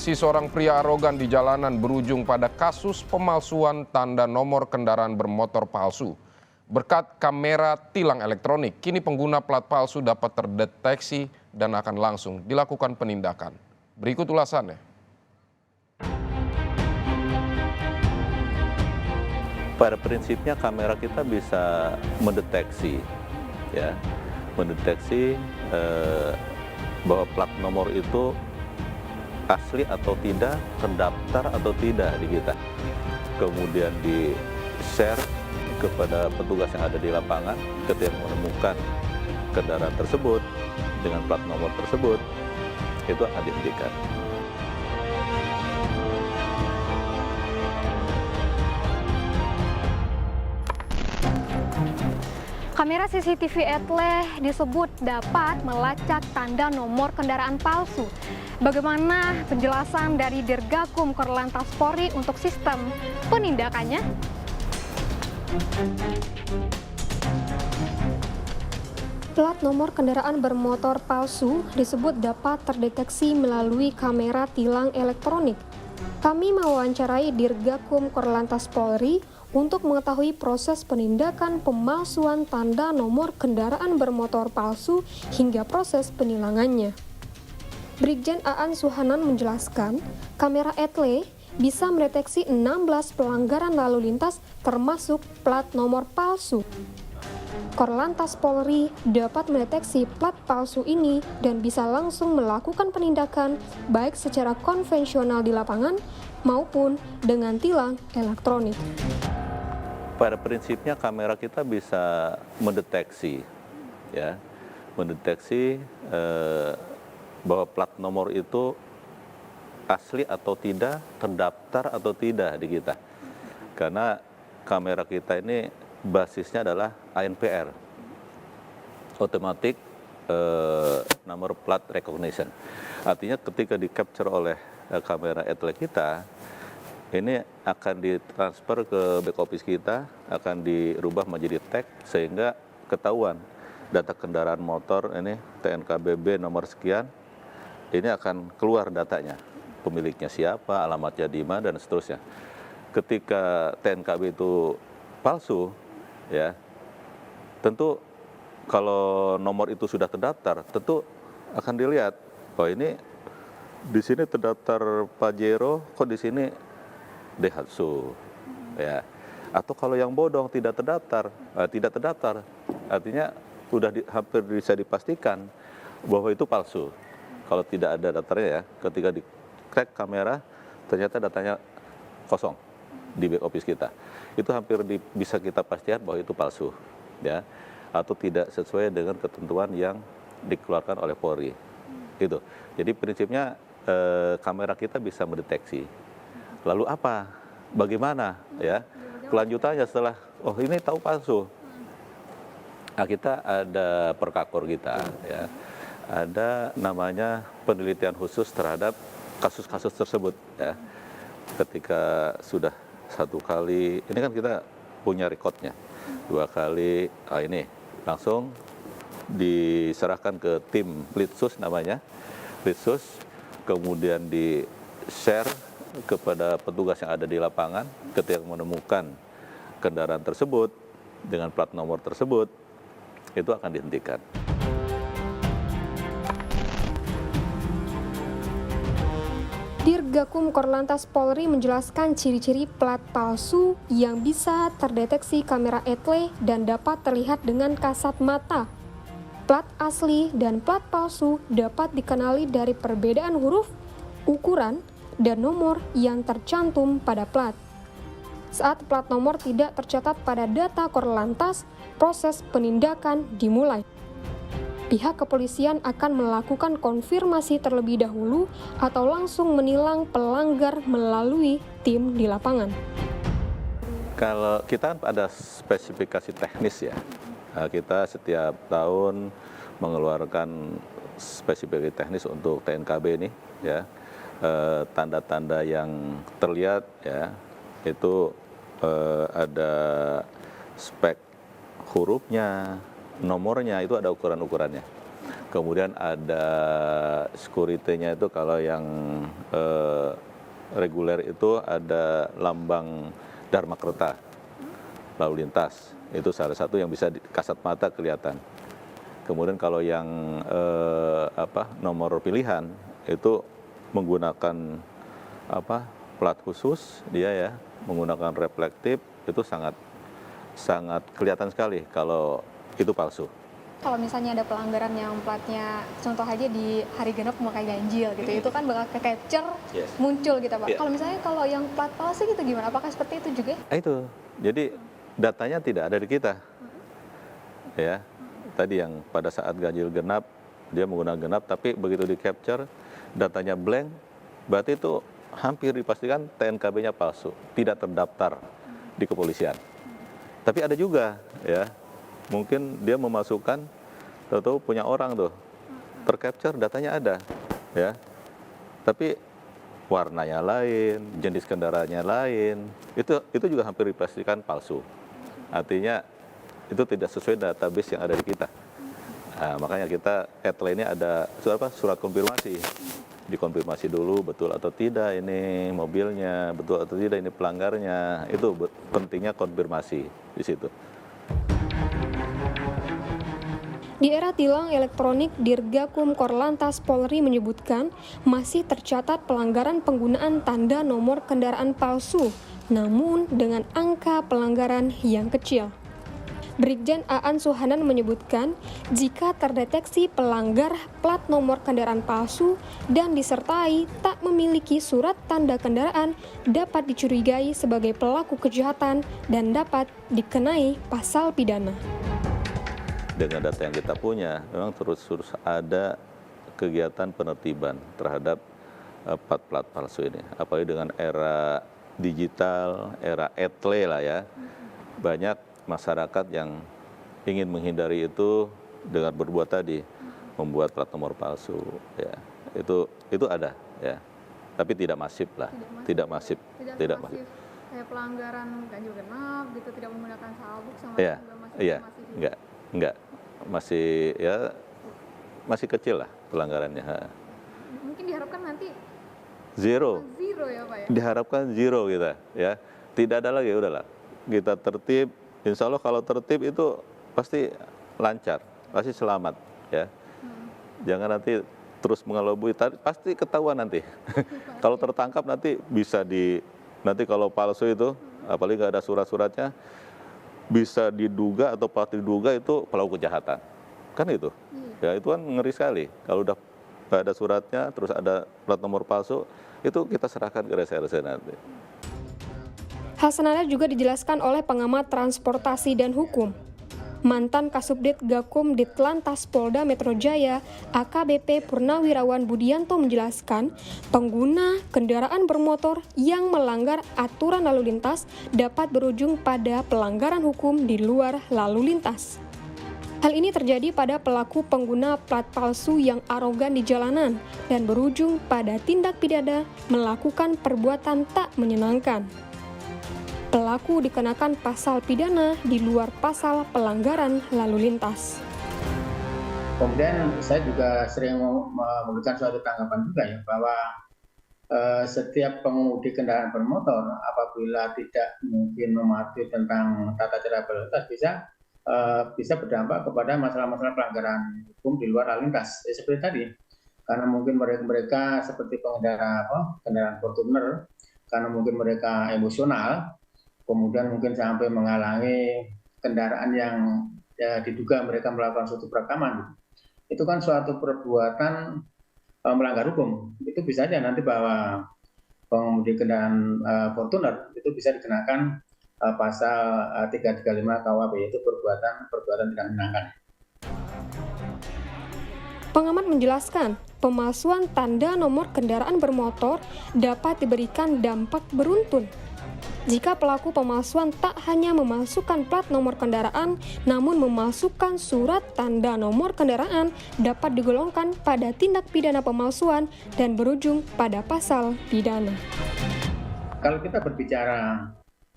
Si seorang pria arogan di jalanan berujung pada kasus pemalsuan tanda nomor kendaraan bermotor palsu. Berkat kamera tilang elektronik, kini pengguna plat palsu dapat terdeteksi dan akan langsung dilakukan penindakan. Berikut ulasannya. Pada prinsipnya kamera kita bisa mendeteksi, ya, mendeteksi bahwa plat nomor itu asli atau tidak, terdaftar atau tidak di kita. Kemudian di-share kepada petugas yang ada di lapangan ketika menemukan kendaraan tersebut dengan plat nomor tersebut, itu akan dihentikan. Kamera CCTV etle disebut dapat melacak tanda nomor kendaraan palsu. Bagaimana penjelasan dari Dirgakum Korlantas Polri untuk sistem penindakannya? Plat nomor kendaraan bermotor palsu disebut dapat terdeteksi melalui kamera tilang elektronik. Kami mewawancarai Dirgakum Korlantas Polri untuk mengetahui proses penindakan pemalsuan tanda nomor kendaraan bermotor palsu hingga proses penilangannya. Brigjen Aan Suhanan menjelaskan, kamera etle bisa mendeteksi 16 pelanggaran lalu lintas termasuk plat nomor palsu. Korlantas Polri dapat mendeteksi plat palsu ini dan bisa langsung melakukan penindakan baik secara konvensional di lapangan maupun dengan tilang elektronik. Pada prinsipnya kamera kita bisa mendeteksi, ya, mendeteksi bahwa plat nomor itu asli atau tidak, terdaftar atau tidak di kita. Karena kamera kita ini basisnya adalah ANPR, Automatic Number Plate Recognition. Artinya ketika di-capture oleh kamera etle kita, ini akan ditransfer ke back office kita, akan dirubah menjadi tag sehingga ketahuan data kendaraan motor ini TNKBB nomor sekian, ini akan keluar datanya, pemiliknya siapa, alamatnya di mana dan seterusnya. Ketika TNKB itu palsu, ya, tentu kalau nomor itu sudah terdaftar, tentu akan dilihat, oh ini di sini terdaftar Pajero, kok di sini Daihatsu, ya. Atau kalau yang bodong tidak terdaftar, artinya sudah hampir bisa dipastikan bahwa itu palsu. Kalau tidak ada daftarnya, ya, ketika di-crack kamera, ternyata datanya kosong di back office kita. Itu hampir bisa kita pastikan bahwa itu palsu, ya, atau tidak sesuai dengan ketentuan yang dikeluarkan oleh Polri. Itu. Jadi prinsipnya kamera kita bisa mendeteksi. Lalu apa? Bagaimana, ya? Kelanjutannya setelah, oh ini tahu palsu. Nah, kita ada perkakor kita, ya. Ada namanya penelitian khusus terhadap kasus-kasus tersebut, ya. Ketika sudah satu kali, ini kan kita punya rekodnya, 2 kali, ini langsung diserahkan ke tim Litsus namanya, Litsus, kemudian di-share kepada petugas yang ada di lapangan ketika menemukan kendaraan tersebut dengan plat nomor tersebut, itu akan dihentikan. Dirgakum Korlantas Polri menjelaskan ciri-ciri plat palsu yang bisa terdeteksi kamera etle dan dapat terlihat dengan kasat mata. Plat asli dan plat palsu dapat dikenali dari perbedaan huruf, ukuran, dan nomor yang tercantum pada plat. Saat plat nomor tidak tercatat pada data Korlantas, proses penindakan dimulai. Pihak kepolisian akan melakukan konfirmasi terlebih dahulu atau langsung menilang pelanggar melalui tim di lapangan. Kalau kita ada spesifikasi teknis, ya, kita setiap tahun mengeluarkan spesifikasi teknis untuk TNKB ini, ya. Tanda-tanda yang terlihat, ya, itu ada spek hurufnya, nomornya, itu ada ukuran-ukurannya. Kemudian ada security-nya itu kalau yang reguler itu ada lambang Dharma Kerta, lalu lintas. Itu salah satu yang bisa kasat mata kelihatan. Kemudian kalau yang nomor pilihan itu menggunakan plat khusus, dia ya menggunakan reflektif, itu sangat kelihatan sekali kalau itu palsu. Kalau misalnya ada pelanggaran yang platnya, contoh aja di hari genap memakai ganjil gitu, itu kan bakal ke-capture, muncul gitu Pak. Kalau misalnya kalau yang plat palsu gitu gimana? Apakah seperti itu juga? Itu, jadi datanya tidak ada di kita. Ya, tadi yang pada saat ganjil genap, dia menggunakan genap, tapi begitu di-capture, datanya blank, berarti itu hampir dipastikan TNKB-nya palsu, tidak terdaftar di kepolisian. Tapi ada juga, ya, mungkin dia memasukkan, tahu-tahu punya orang tuh, tercapture datanya ada, ya, tapi warnanya lain, jenis kendaraannya lain, itu juga hampir dipastikan palsu. Artinya itu tidak sesuai database yang ada di kita. Nah, makanya kita headline-nya ada surat konfirmasi, dikonfirmasi dulu betul atau tidak ini mobilnya, betul atau tidak ini pelanggarnya, itu pentingnya konfirmasi di situ. Di era tilang elektronik, Dirgakum Korlantas Polri menyebutkan masih tercatat pelanggaran penggunaan tanda nomor kendaraan palsu, namun dengan angka pelanggaran yang kecil. Brigjen Aan Suhanan menyebutkan, jika terdeteksi pelanggar plat nomor kendaraan palsu dan disertai tak memiliki surat tanda kendaraan, dapat dicurigai sebagai pelaku kejahatan dan dapat dikenai pasal pidana. Dengan data yang kita punya, memang terus ada kegiatan penertiban terhadap plat palsu ini. Apalagi dengan era digital, era etle lah ya, banyak masyarakat yang ingin menghindari itu dengan berbuat tadi, membuat plat nomor palsu. Ya, itu ada, ya, tapi tidak masif lah, tidak masif. Kayak pelanggaran ganjil genap gitu, tidak menggunakan sabuk sama ya, iya, enggak. Masih kecil lah pelanggarannya. Mungkin diharapkan nanti zero ya Pak ya? Diharapkan zero kita, ya. Tidak ada lagi, udahlah. Kita tertib, insya Allah kalau tertib itu pasti lancar, pasti selamat, ya. Jangan nanti terus mengelabui, pasti ketahuan nanti. Kalau tertangkap nanti bisa nanti kalau palsu itu, apalagi nggak ada surat-suratnya, bisa diduga atau patut diduga itu pelaku kejahatan, kan itu. Ya itu kan ngeri sekali. Kalau udah nggak ada suratnya, terus ada plat nomor palsu, itu kita serahkan ke reserse nanti. Hal senada juga dijelaskan oleh pengamat transportasi dan hukum. Mantan Kasubdit Gakum Ditlantas Polda Metro Jaya, AKBP Purnawirawan Budianto menjelaskan, pengguna kendaraan bermotor yang melanggar aturan lalu lintas dapat berujung pada pelanggaran hukum di luar lalu lintas. Hal ini terjadi pada pelaku pengguna plat palsu yang arogan di jalanan dan berujung pada tindak pidana melakukan perbuatan tak menyenangkan. Pelaku dikenakan pasal pidana di luar pasal pelanggaran lalu lintas. Kemudian saya juga sering memberikan suatu tanggapan juga ya, bahwa setiap pengemudi kendaraan bermotor apabila tidak mungkin mematuhi tentang tata cara berlintas bisa berdampak kepada masalah-masalah pelanggaran hukum di luar lalu lintas. Seperti tadi, karena mungkin mereka seperti pengendara kendaraan Fortuner, karena mungkin mereka emosional, kemudian mungkin sampai menghalangi kendaraan yang diduga mereka melakukan suatu perekaman. Itu kan suatu perbuatan melanggar hukum. Itu bisa saja nanti bahwa pengemudi kendaraan Fortuner itu bisa dikenakan pasal 335 KUHP, yaitu perbuatan tidak menyenangkan. Pengamat menjelaskan, pemalsuan tanda nomor kendaraan bermotor dapat diberikan dampak beruntun. Jika pelaku pemalsuan tak hanya memalsukan plat nomor kendaraan, namun memalsukan surat tanda nomor kendaraan, dapat digolongkan pada tindak pidana pemalsuan dan berujung pada pasal pidana. Kalau kita berbicara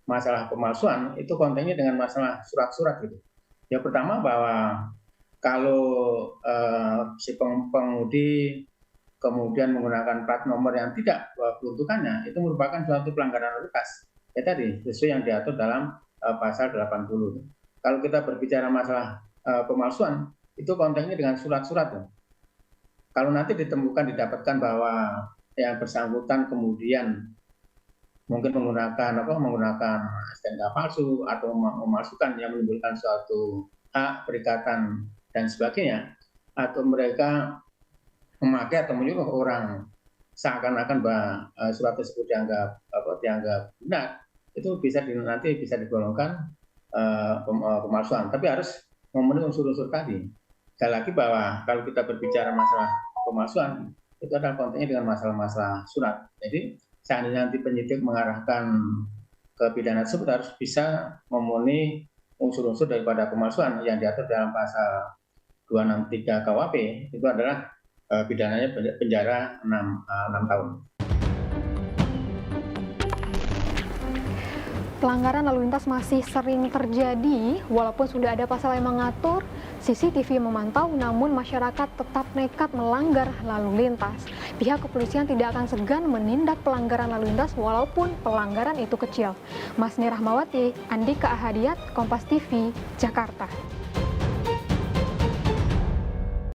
masalah pemalsuan, itu kontennya dengan masalah surat-surat gitu. Yang pertama bahwa kalau si pengemudi kemudian menggunakan plat nomor yang tidak peruntukannya, itu merupakan suatu pelanggaran lalu lintas. Ya tadi, sesuai yang diatur dalam pasal 80. Kalau kita berbicara masalah pemalsuan, itu konteksnya dengan surat-surat. Kalau nanti didapatkan bahwa yang bersangkutan kemudian mungkin menggunakan STNK palsu atau memalsukan yang menimbulkan suatu hak perikatan dan sebagainya, atau mereka memakai atau menyuruh orang seakan-akan bahwa surat tersebut dianggap benar, itu nanti bisa digolongkan pemalsuan. Tapi harus memenuhi unsur-unsur tadi. Sekali lagi bahwa kalau kita berbicara masalah pemalsuan, itu adalah konteksnya dengan masalah-masalah surat. Jadi seandainya nanti penyidik mengarahkan ke pidana tersebut harus bisa memenuhi unsur-unsur daripada pemalsuan yang diatur dalam pasal 263 KUHP, itu adalah pidananya penjara 6 tahun. Pelanggaran lalu lintas masih sering terjadi, walaupun sudah ada pasal yang mengatur, CCTV memantau, namun masyarakat tetap nekat melanggar lalu lintas. Pihak kepolisian tidak akan segan menindak pelanggaran lalu lintas walaupun pelanggaran itu kecil. Masni Rahmawati, Andika Ahadiat, Kompas TV, Jakarta.